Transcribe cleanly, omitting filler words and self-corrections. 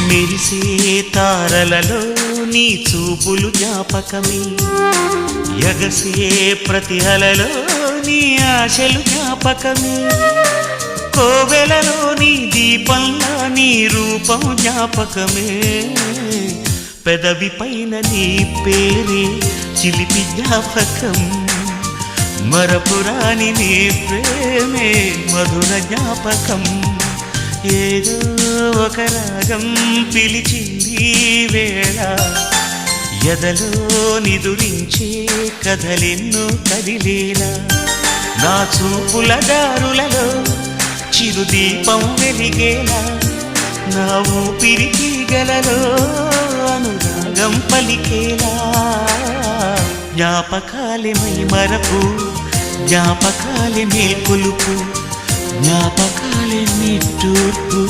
మెరిసే తారలలో నీ చూపులు జ్ఞాపకమే, ఎగసే ప్రతి అలలో నీ ఆశలు జ్ఞాపకమే, కోవెలలో నీ దీపంలా నీ రూపం జ్ఞాపకమే, పెదవి పైన నీ పేరే చిలిపి జ్ఞాపకం, మరపురాని నీ ప్రేమే మధుర జ్ఞాపకం. ఏదో ఒక రాగం పిలిచింది వేళ, ఎదలో నిదురించే కథలెన్నో కదిలేలా, నా చూపుల దారులలో చిరుదీపం వెలిగేలా, నా ఊపిరి తీగలలో అనురాగం పలికేలా, జ్ఞాపకాలే మై మరపు, జ్ఞాపకాలే మేల్కొలుపు, జ్ఞాపకాలే నిట్టూర్పు.